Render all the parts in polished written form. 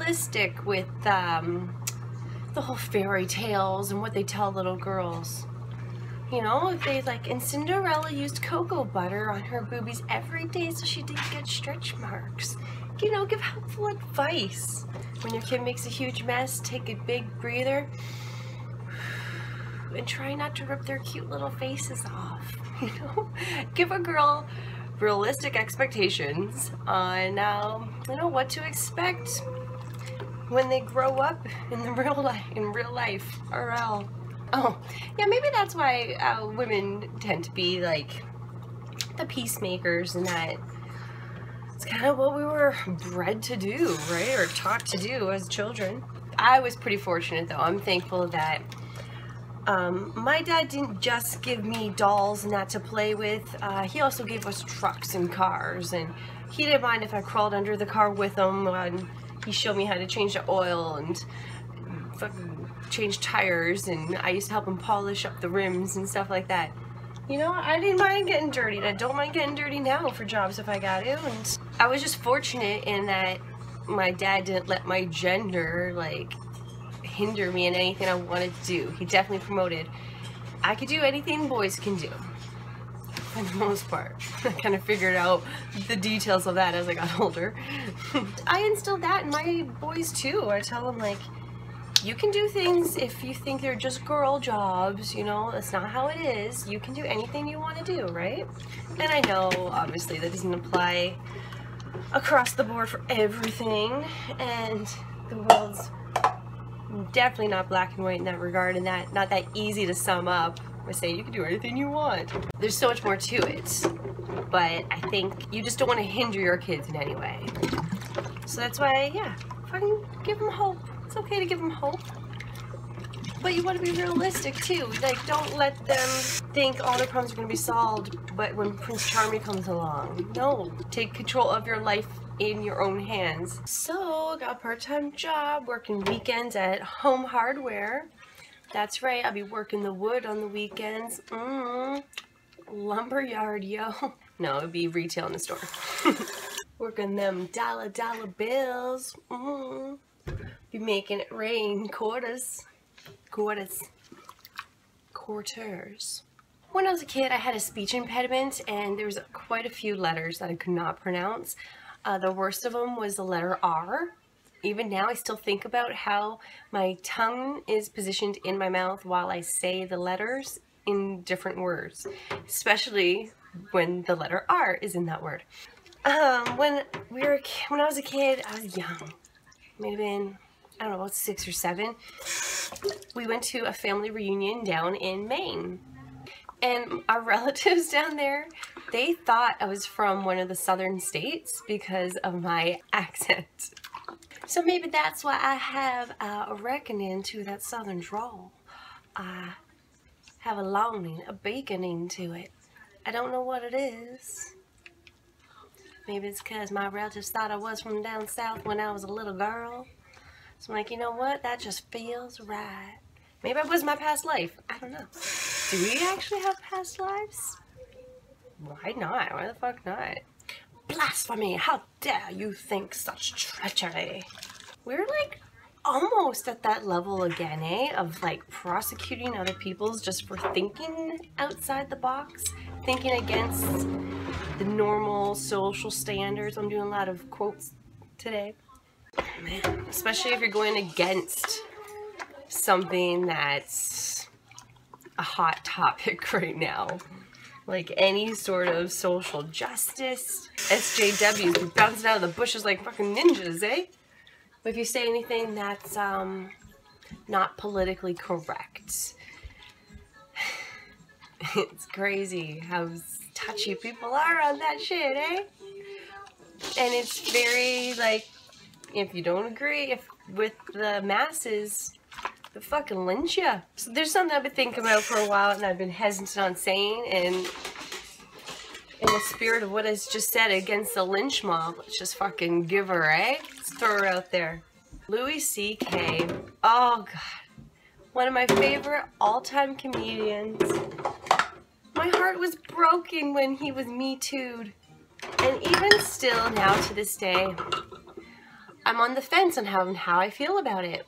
realistic with the whole fairy tales and what they tell little girls. You know, if they like, and Cinderella used cocoa butter on her boobies every day so she didn't get stretch marks. You know, give helpful advice. When your kid makes a huge mess, take a big breather and try not to rip their cute little faces off. You know, give a girl realistic expectations on you know, what to expect when they grow up in the real life, RL. Oh, yeah, maybe that's why women tend to be like the peacemakers, and that it's kind of what we were bred to do, right? Or taught to do as children. I was pretty fortunate though. I'm thankful that my dad didn't just give me dolls and that to play with. He also gave us trucks and cars, and he didn't mind if I crawled under the car with him, and he showed me how to change the oil and fucking change tires, and I used to help him polish up the rims and stuff like that. You know, I didn't mind getting dirty. I don't mind getting dirty now for jobs if I got to. And I was just fortunate in that my dad didn't let my gender like hinder me in anything I wanted to do. He definitely promoted I could do anything boys can do, for the most part. I kind of figured out the details of that as I got older. I instilled that in my boys too. I tell them, like, you can do things if you think they're just girl jobs, you know, that's not how it is. You can do anything you want to do, right? And I know, obviously, that doesn't apply across the board for everything, and the world's definitely not black and white in that regard, and that not that easy to sum up by saying you can do anything you want. There's so much more to it, but I think you just don't want to hinder your kids in any way. So that's why, yeah, fucking give them hope. It's okay to give them hope, but you want to be realistic too. Like, don't let them think all their problems are going to be solved, but when Prince Charming comes along, no, take control of your life in your own hands. So, got a part-time job working weekends at Home Hardware. That's right, I'll be working the wood on the weekends. Lumberyard, yo. No, it'd be retail in the store. Working them dollar bills. Be making it rain. Quarters. When I was a kid, I had a speech impediment, and there was quite a few letters that I could not pronounce. The worst of them was the letter R. Even now, I still think about how my tongue is positioned in my mouth while I say the letters in different words, especially when the letter R is in that word. When I was a kid, I was young. May have been, I don't know, about 6 or 7. We went to a family reunion down in Maine. And our relatives down there, they thought I was from one of the southern states because of my accent. So maybe that's why I have a reckoning to that southern drawl. I have a longing, a baconing to it. I don't know what it is. Maybe it's because my relatives thought I was from down south when I was a little girl. So I'm like, you know what? That just feels right. Maybe it was my past life. I don't know. Do we actually have past lives? Why not? Why the fuck not? Blasphemy! How dare you think such treachery? We're like almost at that level again, eh? Of like prosecuting other people's just for thinking outside the box, thinking against the normal social standards. I'm doing a lot of quotes today. Man, especially if you're going against something that's a hot topic right now. Like any sort of social justice. SJWs, we bouncing out of the bushes like fucking ninjas, eh? But if you say anything that's not politically correct, it's crazy how touchy people are on that shit, eh? And it's very, like, if you don't agree with the masses, they fucking lynch ya. So there's something I've been thinking about for a while and I've been hesitant on saying, and in the spirit of what I just said against the lynch mob, let's just fucking give her, eh? Let's throw her out there. Louis C.K. Oh god. One of my favorite all-time comedians. My heart was broken when he was Me Too'd. And even still now to this day, I'm on the fence on how I feel about it.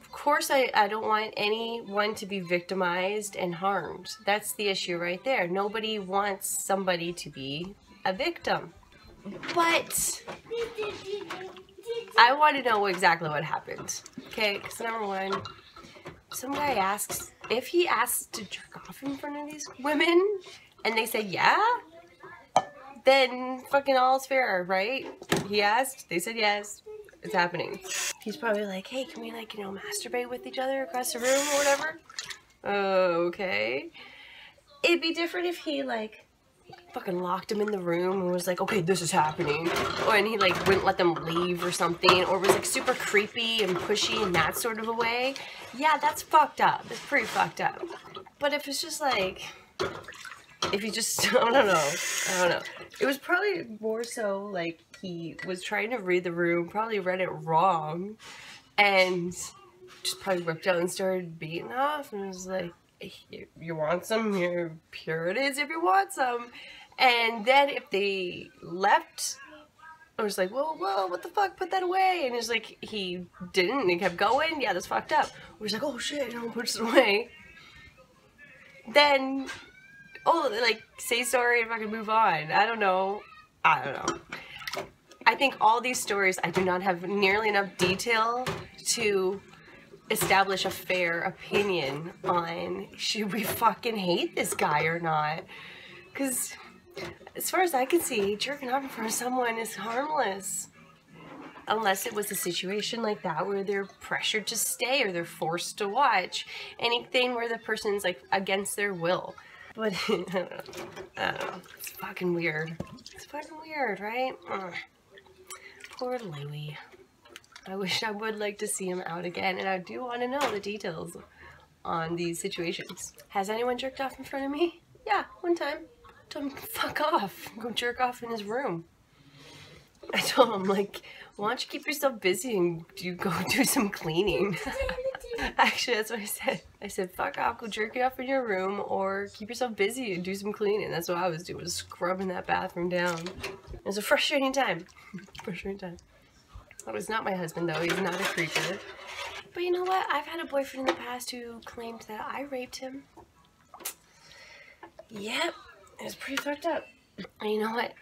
Of course, I don't want anyone to be victimized and harmed. That's the issue right there. Nobody wants somebody to be a victim. But I want to know exactly what happened. Okay, because number one, some guy asks, if he asks to jerk off in front of these women, and they say yeah, then fucking all's fair, right? He asked, they said yes, it's happening. He's probably like, hey, can we, like, you know, masturbate with each other across the room or whatever? Okay. It'd be different if he, like, fucking locked him in the room and was like, okay, this is happening. Or, and he, like, wouldn't let them leave or something. Or was, like, super creepy and pushy in that sort of a way. Yeah, that's fucked up. That's pretty fucked up. But if it's just, like, if you just, I don't know. It was probably more so, like, he was trying to read the room, probably read it wrong, and just probably whipped out and started beating off, and was like, you want some? Here it is if you want some. And then if they left, I was like, whoa, what the fuck, put that away. And it's like, he didn't, and he kept going. Yeah, that's fucked up. We're just like, oh shit, don't push it away. Then, oh, like, say sorry and fucking move on. I don't know. I think all these stories, I do not have nearly enough detail to establish a fair opinion on should we fucking hate this guy or not. Because as far as I can see, jerking off in front of someone is harmless. Unless it was a situation like that where they're pressured to stay or they're forced to watch. Anything where the person's, like, against their will. But, I don't know. It's fucking weird. It's fucking weird, right? Ugh. Poor Louie. I wish I would like to see him out again, and I do want to know the details on these situations. Has anyone jerked off in front of me? Yeah, one time. I told him, fuck off. Go jerk off in his room. I told him, like, why don't you keep yourself busy and go do some cleaning? Actually, that's what I said. I said, fuck off, go jerk it off in your room, or keep yourself busy and do some cleaning. That's what I was doing, was scrubbing that bathroom down. It was a frustrating time. Frustrating time. That was not my husband, though. He's not a creeper. But you know what? I've had a boyfriend in the past who claimed that I raped him. Yep. It was pretty fucked up. And you know what?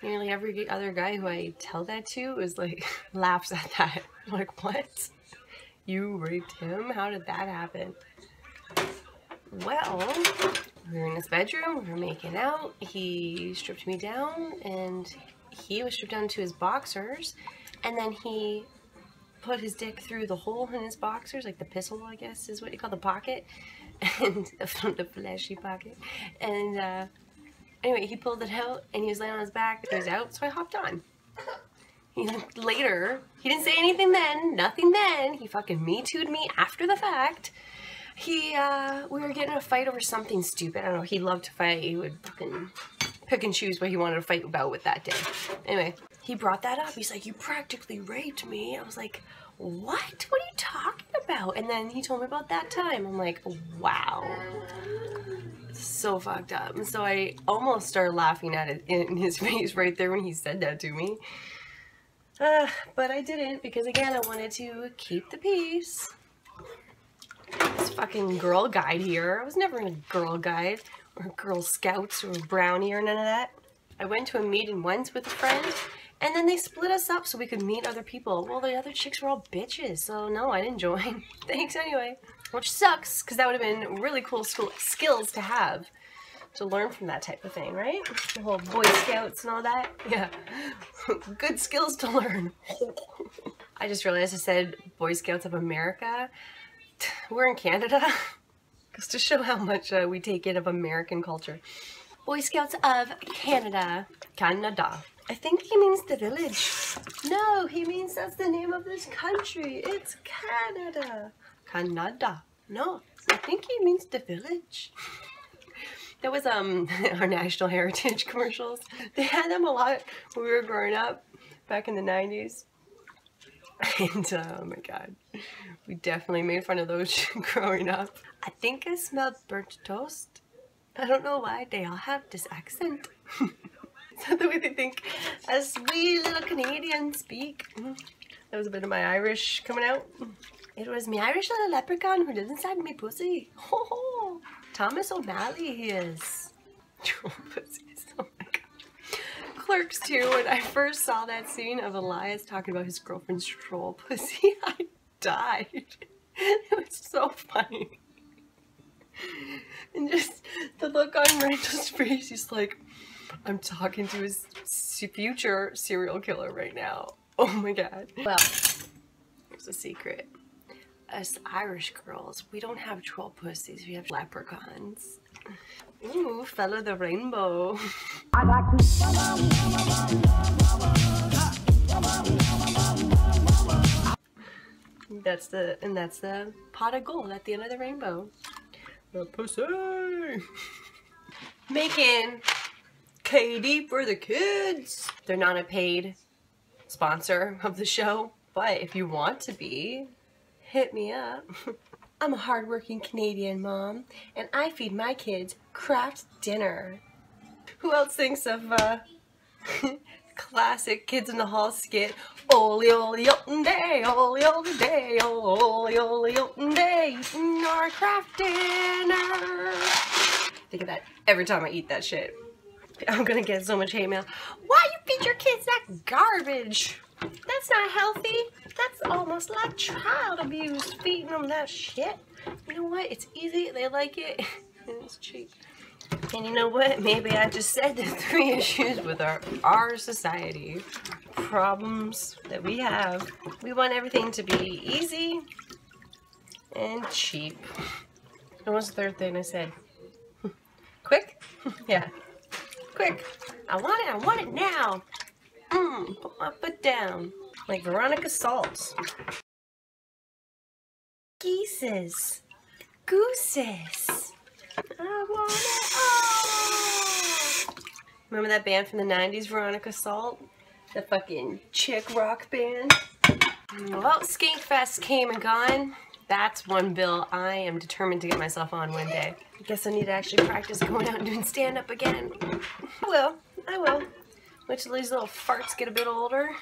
Nearly every other guy who I tell that to is like, laughs at that. I'm like, what? You raped him? How did that happen? Well, we were in his bedroom, we were making out, he stripped me down, and he was stripped down to his boxers, and then he put his dick through the hole in his boxers, like the pistol, I guess, is what you call the pocket, and the fleshy pocket, and anyway, he pulled it out, and he was laying on his back, it was out, so I hopped on. Later, he didn't say anything then, nothing then, he fucking Me-Too'd me after the fact. We were getting in a fight over something stupid. I don't know, he loved to fight. He would fucking pick and choose what he wanted to fight about with that day. Anyway, he brought that up. He's like, you practically raped me. I was like, what? What are you talking about? And then he told me about that time. I'm like, wow. So fucked up. And so I almost started laughing at it in his face right there when he said that to me. But I didn't, because again, I wanted to keep the peace. This fucking Girl Guide here. I was never in a Girl Guide or Girl Scouts or Brownie or none of that. I went to a meeting once with a friend, and then they split us up so we could meet other people. Well, the other chicks were all bitches, so no, I didn't join. Thanks anyway. Which sucks, because that would have been really cool skills to have. To learn from that type of thing, right? The whole Boy Scouts and all that. Yeah. Good skills to learn. I just realized I said Boy Scouts of America. We're in Canada. Just to show how much we take in of American culture. Boy Scouts of Canada. Canada. I think he means the village. No, he means that's the name of this country. It's Canada. Canada. No, I think he means the village. That was our national heritage commercials. They had them a lot when we were growing up back in the 90s. And oh my god, we definitely made fun of those growing up. I think I smelled burnt toast. I don't know why they all have this accent. Is that the way they think as we little Canadians speak? That was a bit of my Irish coming out. It was me Irish little leprechaun who doesn't side me pussy. Oh, Thomas O'Malley he is. Troll pussies. Oh my god. Clerks 2, when I first saw that scene of Elias talking about his girlfriend's troll pussy, I died. It was so funny. And just the look on Randall's face, he's like, I'm talking to his future serial killer right now. Oh my god. Well, here's a secret. Us Irish girls, we don't have troll pussies, we have leprechauns. Ooh, fella the rainbow. I'd like to. That's the pot of gold at the end of the rainbow. The pussy. Making KD for the kids. They're not a paid sponsor of the show, but if you want to be, hit me up. I'm a hardworking Canadian mom, and I feed my kids Kraft Dinner. Who else thinks of classic Kids in the Hall skit? Ole ole oten day, ole ole day, ole ole oten day, eating our Kraft Dinner. Think of that every time I eat that shit. I'm gonna get so much hate mail. Why you feed your kids that garbage? That's not healthy. That's almost like child abuse, feeding them that shit. You know what? It's easy, they like it, and it's cheap. And you know what? Maybe I just said the 3 issues with our society. Problems that we have. We want everything to be easy and cheap. And what's the third thing I said? Quick? Yeah. Quick. I want it now. Put my foot down. Like Veruca Salt. Geeses. Gooses. I want it all. Remember that band from the 90s, Veruca Salt? The fucking chick rock band? Well, Skankfest came and gone. That's one bill I am determined to get myself on one day. I guess I need to actually practice going out and doing stand-up again. I will. Wait till these little farts get a bit older.